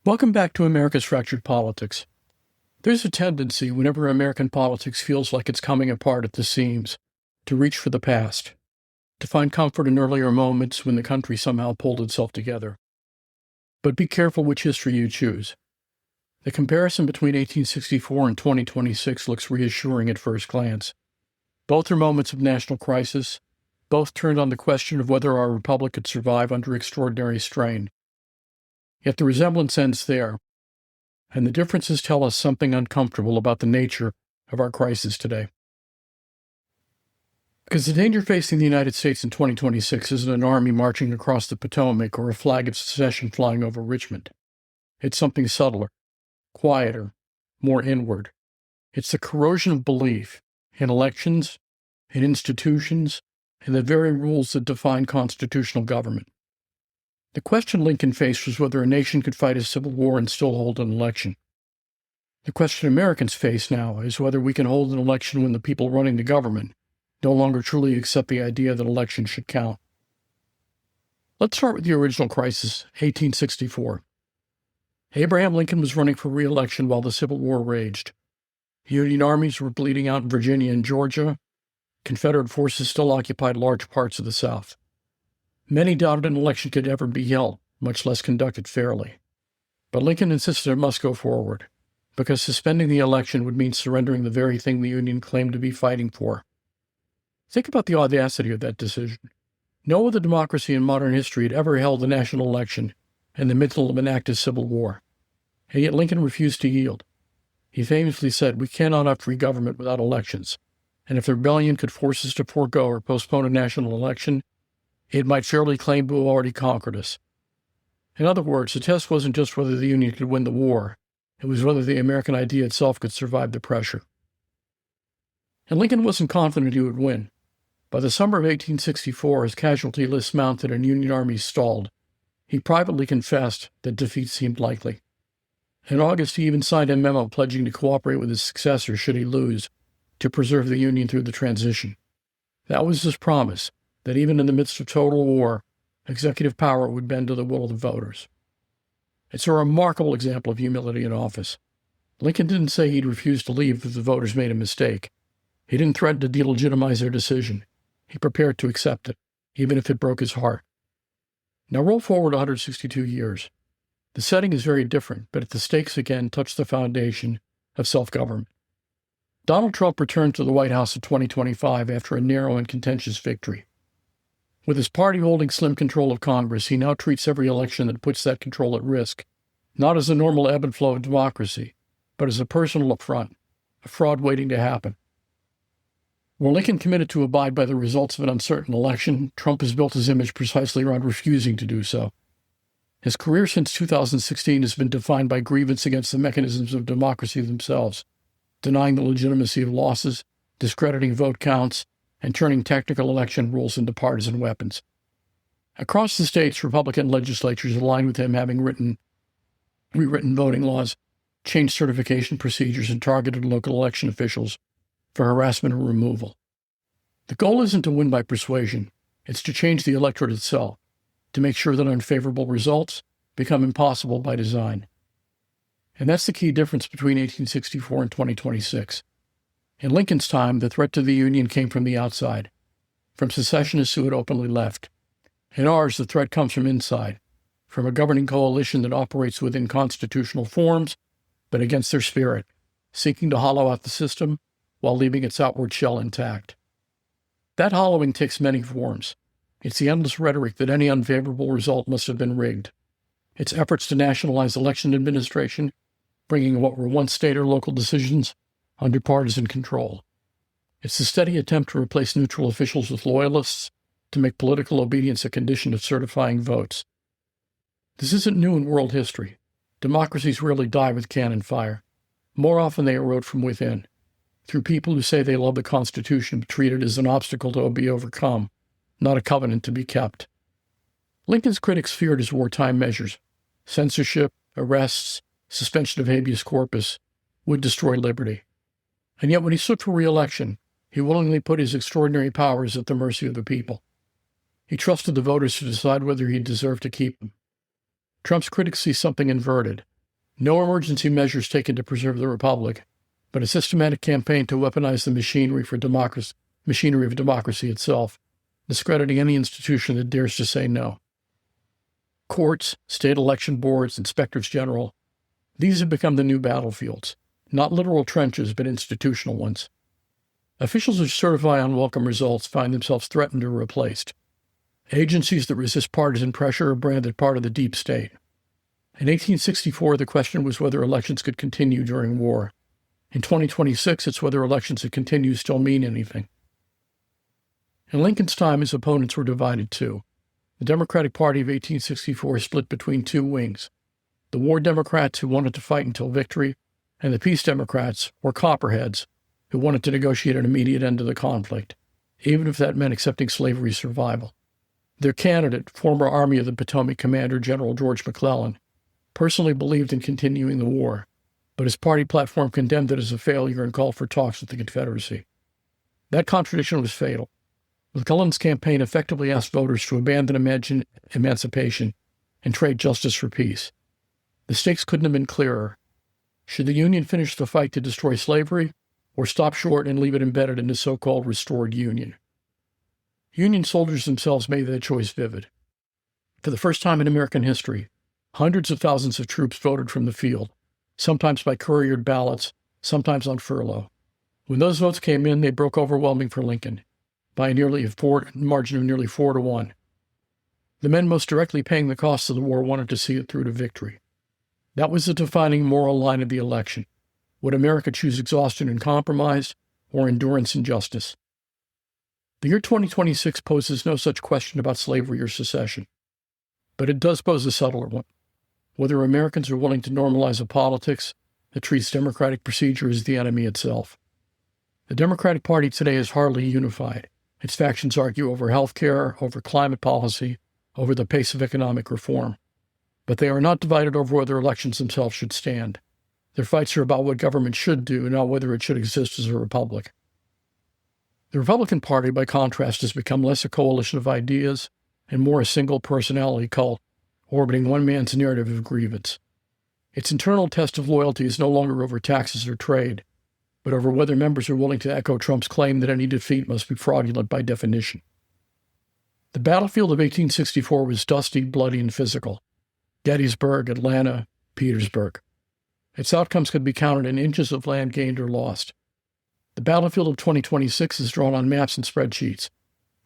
Welcome back to America's Fractured Politics. There's a tendency, whenever American politics feels like it's coming apart at the seams, to reach for the past, to find comfort in earlier moments when the country somehow pulled itself together. But be careful which history you choose. The comparison between 1864 and 2026 looks reassuring at first glance. Both are moments of national crisis. Both turned on the question of whether our republic could survive under extraordinary strain. Yet the resemblance ends there, and the differences tell us something uncomfortable about the nature of our crisis today. Because the danger facing the United States in 2026 isn't an army marching across the Potomac or a flag of secession flying over Richmond. It's something subtler, quieter, more inward. It's the corrosion of belief in elections, in institutions, and the very rules that define constitutional government. The question Lincoln faced was whether a nation could fight a civil war and still hold an election. The question Americans face now is whether we can hold an election when the people running the government no longer truly accept the idea that elections should count. Let's start with the original crisis, 1864. Abraham Lincoln was running for re-election while the Civil War raged. Union armies were bleeding out in Virginia and Georgia. Confederate forces still occupied large parts of the South. Many doubted an election could ever be held, much less conducted fairly. But Lincoln insisted it must go forward, because suspending the election would mean surrendering the very thing the Union claimed to be fighting for. Think about the audacity of that decision. No other democracy in modern history had ever held a national election in the middle of an active civil war. And yet Lincoln refused to yield. He famously said, "We cannot have free government without elections, and if the rebellion could force us to forego or postpone a national election, it might fairly claim to have already conquered us." In other words, the test wasn't just whether the Union could win the war, it was whether the American idea itself could survive the pressure. And Lincoln wasn't confident he would win. By the summer of 1864, as casualty lists mounted and Union armies stalled, he privately confessed that defeat seemed likely. In August, he even signed a memo pledging to cooperate with his successor should he lose, to preserve the Union through the transition. That was his promise, that even in the midst of total war, executive power would bend to the will of the voters. It's a remarkable example of humility in office. Lincoln didn't say he'd refuse to leave if the voters made a mistake. He didn't threaten to delegitimize their decision. He prepared to accept it, even if it broke his heart. Now roll forward 162 years. The setting is very different, but the stakes again touch the foundation of self-government. Donald Trump returned to the White House in 2025 after a narrow and contentious victory. With his party holding slim control of Congress, he now treats every election that puts that control at risk, not as a normal ebb and flow of democracy, but as a personal affront, a fraud waiting to happen. While Lincoln committed to abide by the results of an uncertain election, Trump has built his image precisely around refusing to do so. His career since 2016 has been defined by grievance against the mechanisms of democracy themselves, denying the legitimacy of losses, discrediting vote counts, and turning technical election rules into partisan weapons. Across the states, Republican legislatures aligned with him, having rewritten voting laws, changed certification procedures, and targeted local election officials for harassment or removal. The goal isn't to win by persuasion, it's to change the electorate itself, to make sure that unfavorable results become impossible by design. And that's the key difference between 1864 and 2026. In Lincoln's time, the threat to the Union came from the outside, from secessionists who had openly left. In ours, the threat comes from inside, from a governing coalition that operates within constitutional forms, but against their spirit, seeking to hollow out the system while leaving its outward shell intact. That hollowing takes many forms. It's the endless rhetoric that any unfavorable result must have been rigged. It's efforts to nationalize election administration, bringing what were once state or local decisions under partisan control. It's the steady attempt to replace neutral officials with loyalists, to make political obedience a condition of certifying votes. This isn't new in world history. Democracies rarely die with cannon fire. More often they erode from within, through people who say they love the Constitution but treat it as an obstacle to be overcome, not a covenant to be kept. Lincoln's critics feared his wartime measures. Censorship, arrests, suspension of habeas corpus would destroy liberty. And yet when he stood for re-election, he willingly put his extraordinary powers at the mercy of the people. He trusted the voters to decide whether he deserved to keep them. Trump's critics see something inverted, No emergency measures taken to preserve the republic, but a systematic campaign to weaponize the machinery of democracy itself, discrediting any institution that dares to say no. Courts, state election boards, inspectors general, these have become the new battlefields, not literal trenches, but institutional ones. Officials who certify unwelcome results find themselves threatened or replaced. Agencies that resist partisan pressure are branded part of the deep state. In 1864, the question was whether elections could continue during war. In 2026, it's whether elections that continue still mean anything. In Lincoln's time, his opponents were divided too. The Democratic Party of 1864 split between two wings: the war Democrats, who wanted to fight until victory, and the peace Democrats, or Copperheads, who wanted to negotiate an immediate end to the conflict, even if that meant accepting slavery's survival. Their candidate, former Army of the Potomac Commander General George McClellan, personally believed in continuing the war, but his party platform condemned it as a failure and called for talks with the Confederacy. That contradiction was fatal. McClellan's campaign effectively asked voters to abandon emancipation and trade justice for peace. The stakes couldn't have been clearer. Should the Union finish the fight to destroy slavery, or stop short and leave it embedded in the so-called restored Union? Union soldiers themselves made that choice vivid. For the first time in American history, hundreds of thousands of troops voted from the field, sometimes by couriered ballots, sometimes on furlough. When those votes came in, they broke overwhelming for Lincoln, by a margin of nearly 4-1. The men most directly paying the costs of the war wanted to see it through to victory. That was the defining moral line of the election. Would America choose exhaustion and compromise, or endurance and justice? The year 2026 poses no such question about slavery or secession. But it does pose a subtler one: whether Americans are willing to normalize a politics that treats democratic procedure as the enemy itself. The Democratic Party today is hardly unified. Its factions argue over health care, over climate policy, over the pace of economic reform. But they are not divided over whether elections themselves should stand. Their fights are about what government should do, not whether it should exist as a republic. The Republican Party, by contrast, has become less a coalition of ideas and more a single personality cult orbiting one man's narrative of grievance. Its internal test of loyalty is no longer over taxes or trade, but over whether members are willing to echo Trump's claim that any defeat must be fraudulent by definition. The battlefield of 1864 was dusty, bloody, and physical. Gettysburg, Atlanta, Petersburg. Its outcomes could be counted in inches of land gained or lost. The battlefield of 2026 is drawn on maps and spreadsheets.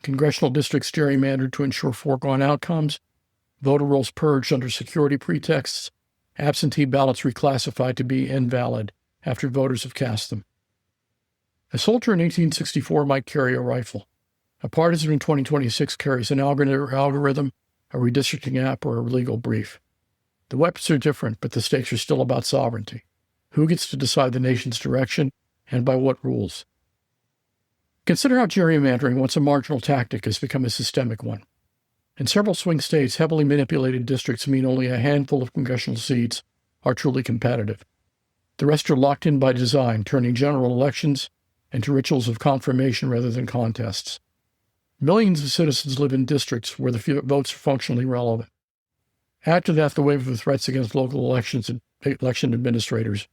Congressional districts gerrymandered to ensure foregone outcomes, voter rolls purged under security pretexts, absentee ballots reclassified to be invalid after voters have cast them. A soldier in 1864 might carry a rifle. A partisan in 2026 carries an algorithm, a redistricting app, or a legal brief. The weapons are different, but the stakes are still about sovereignty. Who gets to decide the nation's direction, and by what rules? Consider how gerrymandering, once a marginal tactic, has become a systemic one. In several swing states, heavily manipulated districts mean only a handful of congressional seats are truly competitive. The rest are locked in by design, turning general elections into rituals of confirmation rather than contests. Millions of citizens live in districts where the votes are functionally relevant. Add to that the wave of threats against local elections and election administrators,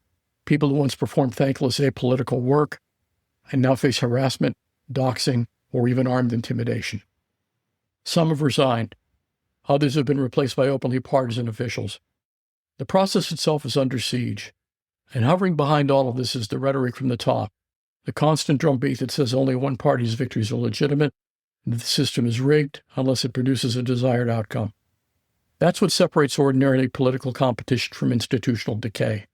people who once performed thankless apolitical work and now face harassment, doxing, or even armed intimidation. Some have resigned. Others have been replaced by openly partisan officials. The process itself is under siege. And hovering behind all of this is the rhetoric from the top, the constant drumbeat that says only one party's victories are legitimate, and that the system is rigged unless it produces a desired outcome. That's what separates ordinary political competition from institutional decay.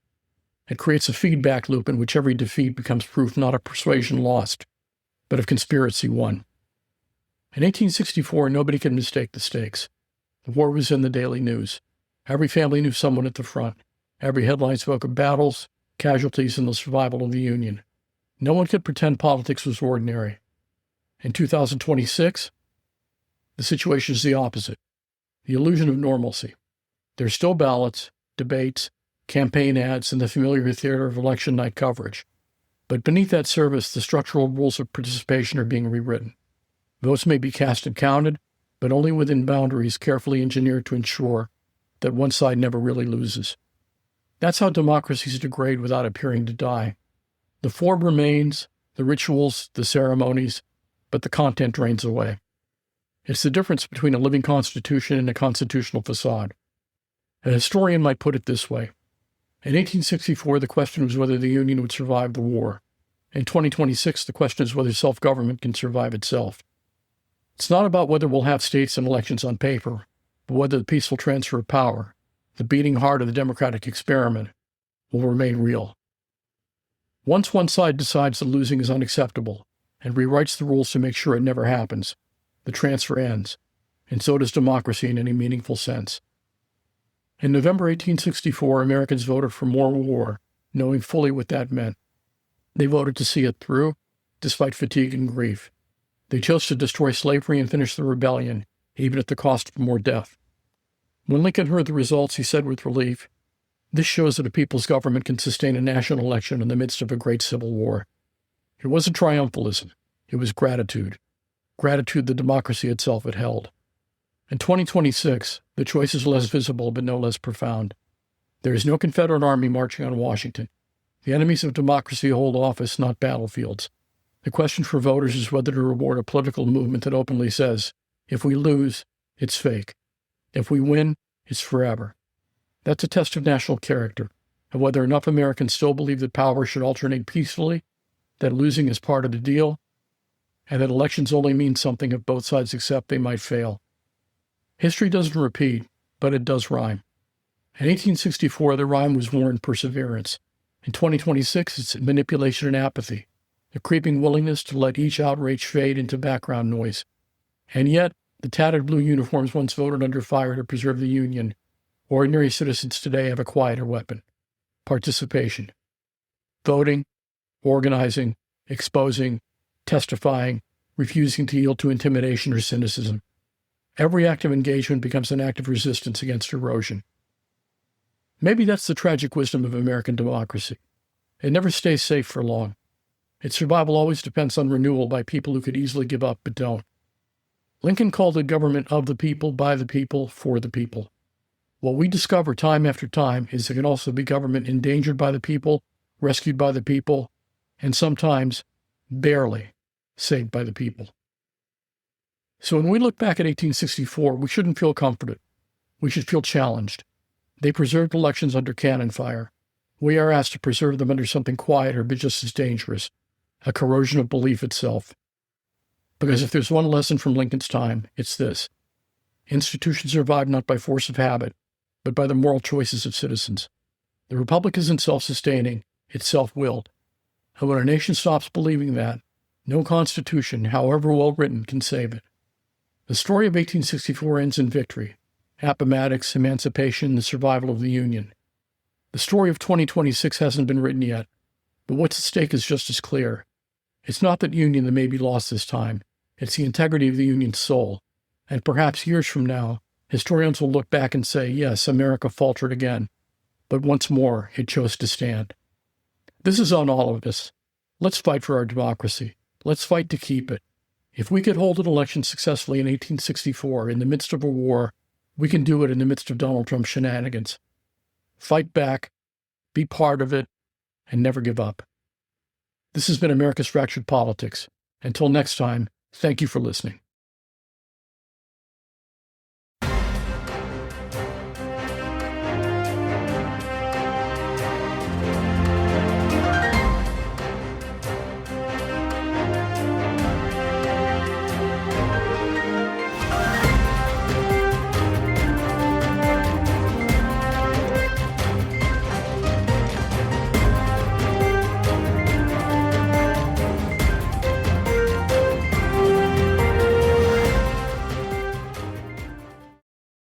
It creates a feedback loop in which every defeat becomes proof not of persuasion lost, but of conspiracy won. In 1864, nobody could mistake the stakes. The war was in the daily news. Every family knew someone at the front. Every headline spoke of battles, casualties, and the survival of the Union. No one could pretend politics was ordinary. In 2026, the situation is the opposite. The illusion of normalcy. There are still ballots, debates, campaign ads, and the familiar theater of election night coverage. But beneath that service, the structural rules of participation are being rewritten. Votes may be cast and counted, but only within boundaries carefully engineered to ensure that one side never really loses. That's how democracies degrade without appearing to die. The form remains, the rituals, the ceremonies, but the content drains away. It's the difference between a living constitution and a constitutional facade. A historian might put it this way. In 1864, the question was whether the Union would survive the war. In 2026, the question is whether self-government can survive itself. It's not about whether we'll have states and elections on paper, but whether the peaceful transfer of power, the beating heart of the democratic experiment, will remain real. Once one side decides that losing is unacceptable and rewrites the rules to make sure it never happens, the transfer ends, and so does democracy in any meaningful sense. In November 1864, Americans voted for more war, knowing fully what that meant. They voted to see it through, despite fatigue and grief. They chose to destroy slavery and finish the rebellion, even at the cost of more death. When Lincoln heard the results, he said with relief, "This shows that a people's government can sustain a national election in the midst of a great civil war." It wasn't triumphalism. It was gratitude. Gratitude the democracy itself had held. In 2026, the choice is less visible but no less profound. There is no Confederate army marching on Washington. The enemies of democracy hold office, not battlefields. The question for voters is whether to reward a political movement that openly says, if we lose, it's fake. If we win, it's forever. That's a test of national character, and whether enough Americans still believe that power should alternate peacefully, that losing is part of the deal, and that elections only mean something if both sides accept they might fail. History doesn't repeat, but it does rhyme. In 1864, the rhyme was war and perseverance. In 2026, it's manipulation and apathy, the creeping willingness to let each outrage fade into background noise. And yet, the tattered blue uniforms once voted under fire to preserve the Union. Ordinary citizens today have a quieter weapon: participation. Voting, organizing, exposing, testifying, refusing to yield to intimidation or cynicism. Every act of engagement becomes an act of resistance against erosion. Maybe that's the tragic wisdom of American democracy. It never stays safe for long. Its survival always depends on renewal by people who could easily give up but don't. Lincoln called it government of the people, by the people, for the people. What we discover time after time is it can also be government endangered by the people, rescued by the people, and sometimes, barely, saved by the people. So when we look back at 1864, we shouldn't feel comforted. We should feel challenged. They preserved elections under cannon fire. We are asked to preserve them under something quieter but just as dangerous: a corrosion of belief itself. Because if there's one lesson from Lincoln's time, it's this: institutions survive not by force of habit, but by the moral choices of citizens. The republic isn't self-sustaining, it's self-willed. And when a nation stops believing that, no constitution, however well written, can save it. The story of 1864 ends in victory: Appomattox, emancipation, the survival of the Union. The story of 2026 hasn't been written yet, but what's at stake is just as clear. It's not that Union that may be lost this time. It's the integrity of the Union's soul. And perhaps years from now, historians will look back and say, yes, America faltered again, but once more it chose to stand. This is on all of us. Let's fight for our democracy. Let's fight to keep it. If we could hold an election successfully in 1864 in the midst of a war, we can do it in the midst of Donald Trump's shenanigans. Fight back, be part of it, and never give up. This has been America's Fractured Politics. Until next time, thank you for listening.